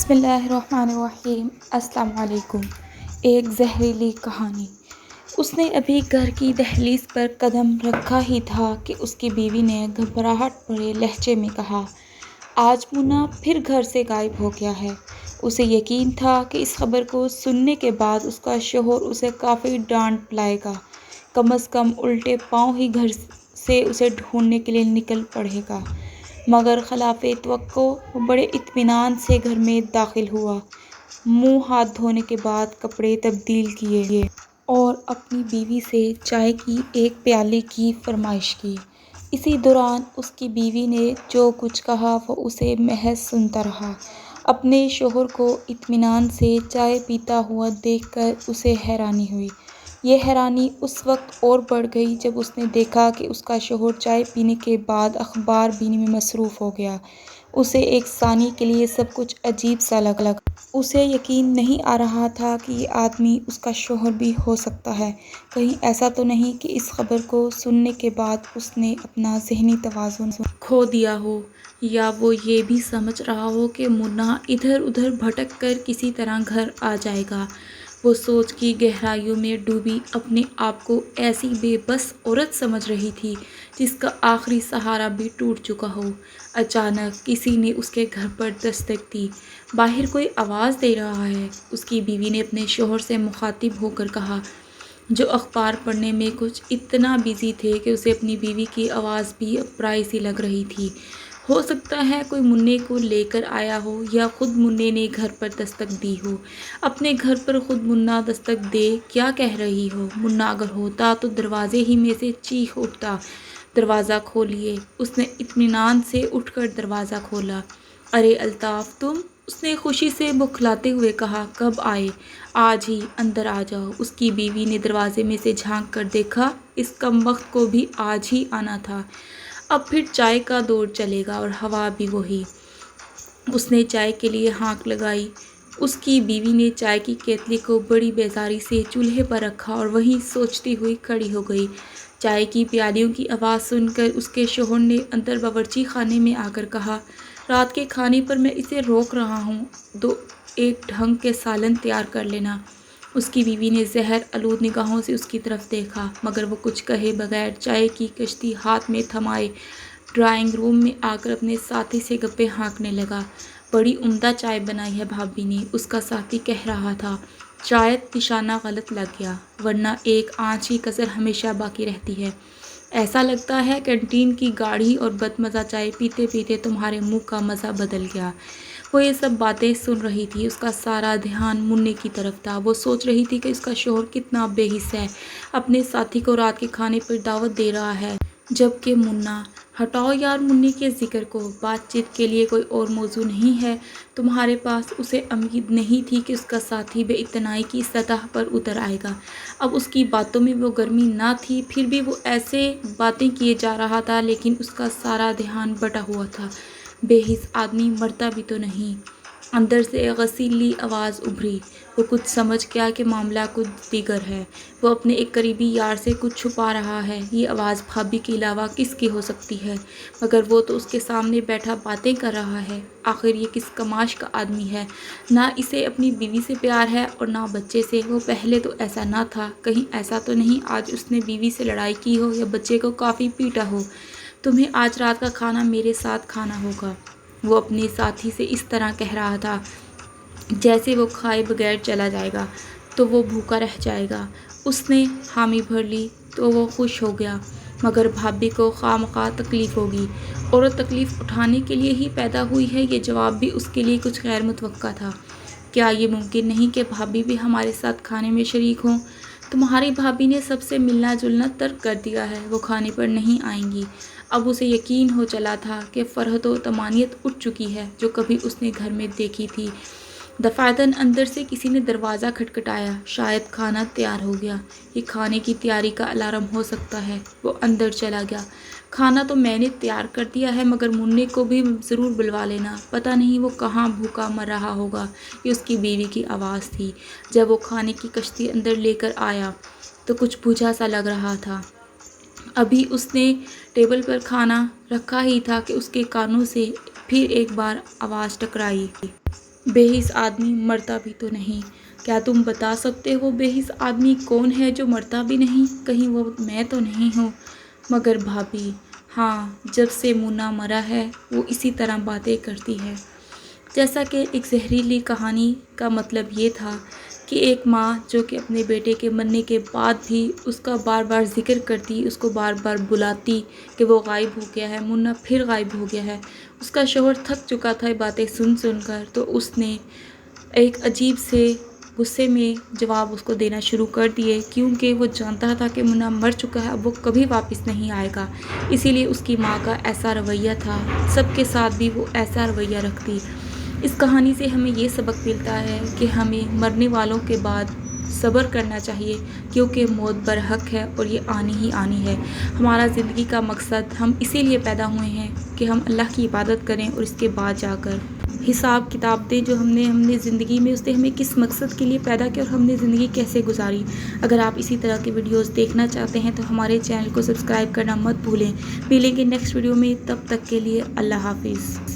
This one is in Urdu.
بسم اللہ الرحمن الرحیم۔ السلام علیکم۔ ایک زہریلی کہانی۔ اس نے ابھی گھر کی دہلیز پر قدم رکھا ہی تھا کہ اس کی بیوی نے گھبراہٹ بھرے لہجے میں کہا، آج منا پھر گھر سے غائب ہو گیا ہے۔ اسے یقین تھا کہ اس خبر کو سننے کے بعد اس کا شوہر اسے کافی ڈانٹ لائے گا، کم از کم الٹے پاؤں ہی گھر سے اسے ڈھونڈنے کے لیے نکل پڑے گا، مگر خلاف توقع وہ بڑے اطمینان سے گھر میں داخل ہوا، منہ ہاتھ دھونے کے بعد کپڑے تبدیل کیے اور اپنی بیوی سے چائے کی ایک پیالے کی فرمائش کی۔ اسی دوران اس کی بیوی نے جو کچھ کہا وہ اسے محض سنتا رہا۔ اپنے شوہر کو اطمینان سے چائے پیتا ہوا دیکھ کر اسے حیرانی ہوئی۔ یہ حیرانی اس وقت اور بڑھ گئی جب اس نے دیکھا کہ اس کا شوہر چائے پینے کے بعد اخبار بینی میں مصروف ہو گیا۔ اسے ایک ثانیے کے لیے سب کچھ عجیب سا لگا۔ اسے یقین نہیں آ رہا تھا کہ یہ آدمی اس کا شوہر بھی ہو سکتا ہے۔ کہیں ایسا تو نہیں کہ اس خبر کو سننے کے بعد اس نے اپنا ذہنی توازن کھو دیا ہو، یا وہ یہ بھی سمجھ رہا ہو کہ منا ادھر ادھر بھٹک کر کسی طرح گھر آ جائے گا۔ وہ سوچ کی گہرائیوں میں ڈوبی اپنے آپ کو ایسی بے بس عورت سمجھ رہی تھی جس کا آخری سہارا بھی ٹوٹ چکا ہو۔ اچانک کسی نے اس کے گھر پر دستک دی۔ باہر کوئی آواز دے رہا ہے، اس کی بیوی نے اپنے شوہر سے مخاطب ہو کر کہا، جو اخبار پڑھنے میں کچھ اتنا بزی تھے کہ اسے اپنی بیوی کی آواز بھی پرائی سی لگ رہی تھی۔ ہو سکتا ہے کوئی منّے کو لے کر آیا ہو یا خود منّے نے گھر پر دستک دی ہو۔ اپنے گھر پر خود منا دستک دے کیا کہہ رہی ہو؟ منا اگر ہوتا تو دروازے ہی میں سے چیخ اٹھتا، دروازہ کھولیے۔ اس نے اطمینان سے اٹھ کر دروازہ کھولا۔ ارے الطاف تم! اس نے خوشی سے بکھلاتے ہوئے کہا، کب آئے؟ آج ہی، اندر آ جاؤ۔ اس کی بیوی نے دروازے میں سے جھانک کر دیکھا، اس کمبخت کو بھی آج ہی آنا تھا۔ اب پھر چائے کا دور چلے گا اور ہوا بھی وہی۔ اس نے چائے کے لیے ہانک لگائی۔ اس کی بیوی نے چائے کی کیتلی کو بڑی بیزاری سے چولہے پر رکھا اور وہیں سوچتی ہوئی کھڑی ہو گئی۔ چائے کی پیالیوں کی آواز سن کر اس کے شوہر نے اندر باورچی خانے میں آ کر کہا، رات کے کھانے پر میں اسے روک رہا ہوں، ایک ڈھنگ کے سالن تیار کر لینا۔ اس کی بیوی نے زہر آلود نگاہوں سے اس کی طرف دیکھا، مگر وہ کچھ کہے بغیر چائے کی کشتی ہاتھ میں تھمائے ڈرائنگ روم میں آ کر اپنے ساتھی سے گپیں ہانکنے لگا۔ بڑی عمدہ چائے بنائی ہے بھابی نے، اس کا ساتھی کہہ رہا تھا۔ شاید نشانہ غلط لگ گیا، ورنہ ایک آنچ کی کسر ہمیشہ باقی رہتی ہے۔ ایسا لگتا ہے کینٹین کی گاڑھی اور بدمزہ چائے پیتے پیتے تمہارے منہ کا مزہ بدل گیا۔ وہ یہ سب باتیں سن رہی تھی، اس کا سارا دھیان منّے کی طرف تھا۔ وہ سوچ رہی تھی کہ اس کا شوہر کتنا بے حس ہے، اپنے ساتھی کو رات کے کھانے پر دعوت دے رہا ہے، جبکہ منا، ہٹاؤ یار منّے کے ذکر کو، بات چیت کے لیے کوئی اور موضوع نہیں ہے تمہارے پاس؟ اسے امید نہیں تھی کہ اس کا ساتھی بے اعتنائی کی سطح پر اتر آئے گا۔ اب اس کی باتوں میں وہ گرمی نہ تھی، پھر بھی وہ ایسے باتیں کیے جا رہا تھا، لیکن اس کا سارا دھیان بٹا ہوا تھا۔ بے حس آدمی مرتا بھی تو نہیں۔ اندر سے ایک غسیلی آواز ابھری۔ وہ کچھ سمجھ گیا کہ معاملہ کچھ دیگر ہے۔ وہ اپنے ایک قریبی یار سے کچھ چھپا رہا ہے۔ یہ آواز بھابی کے علاوہ کس کی ہو سکتی ہے؟ مگر وہ تو اس کے سامنے بیٹھا باتیں کر رہا ہے۔ آخر یہ کس کماش کا آدمی ہے؟ نہ اسے اپنی بیوی سے پیار ہے اور نہ بچے سے۔ وہ پہلے تو ایسا نہ تھا۔ کہیں ایسا تو نہیں آج اس نے بیوی سے لڑائی کی ہو یا بچے کو کافی پیٹا ہو؟ تمہیں آج رات کا کھانا میرے ساتھ کھانا ہوگا، وہ اپنے ساتھی سے اس طرح کہہ رہا تھا جیسے وہ کھائے بغیر چلا جائے گا تو وہ بھوکا رہ جائے گا۔ اس نے حامی بھر لی تو وہ خوش ہو گیا، مگر بھابی کو خواہ مخواہ تکلیف ہوگی۔ عورت تکلیف اٹھانے کے لیے ہی پیدا ہوئی ہے، یہ جواب بھی اس کے لیے کچھ غیر متوقع تھا۔ کیا یہ ممکن نہیں کہ بھابی بھی ہمارے ساتھ کھانے میں شریک ہوں؟ تمہاری بھابی نے سب سے ملنا جلنا ترک کر دیا ہے، وہ کھانے پر نہیں آئیں گی۔ اب اسے یقین ہو چلا تھا کہ فرحت و طمانینت اٹھ چکی ہے جو کبھی اس نے گھر میں دیکھی تھی۔ دفعتاً اندر سے کسی نے دروازہ کھٹکھٹایا۔ شاید کھانا تیار ہو گیا۔ یہ کھانے کی تیاری کا الارم ہو سکتا ہے۔ وہ اندر چلا گیا۔ کھانا تو میں نے تیار کر دیا ہے، مگر منّے کو بھی ضرور بلوا لینا، پتہ نہیں وہ کہاں بھوکا مر رہا ہوگا۔ یہ اس کی بیوی کی آواز تھی۔ جب وہ کھانے کی کشتی اندر لے کر آیا تو کچھ بجھا سا لگ رہا تھا۔ ابھی اس نے ٹیبل پر کھانا رکھا ہی تھا کہ اس کے کانوں سے پھر ایک بار آواز ٹکرائی۔ بے حس آدمی مرتا بھی تو نہیں۔ کیا تم بتا سکتے ہو بے حس آدمی کون ہے جو مرتا بھی نہیں؟ کہیں وہ میں تو نہیں ہوں؟ مگر بھابھی، ہاں، جب سے مونا مرا ہے وہ اسی طرح باتیں کرتی ہے۔ جیسا کہ ایک زہریلی کہانی کا مطلب یہ تھا کہ ایک ماں جو کہ اپنے بیٹے کے مرنے کے بعد بھی اس کا بار بار ذکر کرتی، اس کو بار بار بلاتی کہ وہ غائب ہو گیا ہے، مونا پھر غائب ہو گیا ہے۔ اس کا شوہر تھک چکا تھا یہ باتیں سن سن کر، تو اس نے ایک عجیب سے غصے میں جواب اس کو دینا شروع کر دیے، کیونکہ وہ جانتا تھا کہ مونا مر چکا ہے، اب وہ کبھی واپس نہیں آئے گا۔ اسی لیے اس کی ماں کا ایسا رویہ تھا، سب کے ساتھ بھی وہ ایسا رویہ رکھتی۔ اس کہانی سے ہمیں یہ سبق ملتا ہے کہ ہمیں مرنے والوں کے بعد صبر کرنا چاہیے، کیونکہ موت برحق ہے اور یہ آنی ہی آنی ہے۔ ہمارا زندگی کا مقصد ہم اسی لیے پیدا ہوئے ہیں کہ ہم اللہ کی عبادت کریں، اور اس کے بعد جا کر حساب کتاب دیں جو ہم نے زندگی میں اس نے ہمیں کس مقصد کے لیے پیدا کیا اور ہم نے زندگی کیسے گزاری۔ اگر آپ اسی طرح کے ویڈیوز دیکھنا چاہتے ہیں تو ہمارے چینل کو سبسکرائب کرنا مت بھولیں۔ ملیں گے نیکسٹ ویڈیو میں، تب تک کے لیے اللہ حافظ۔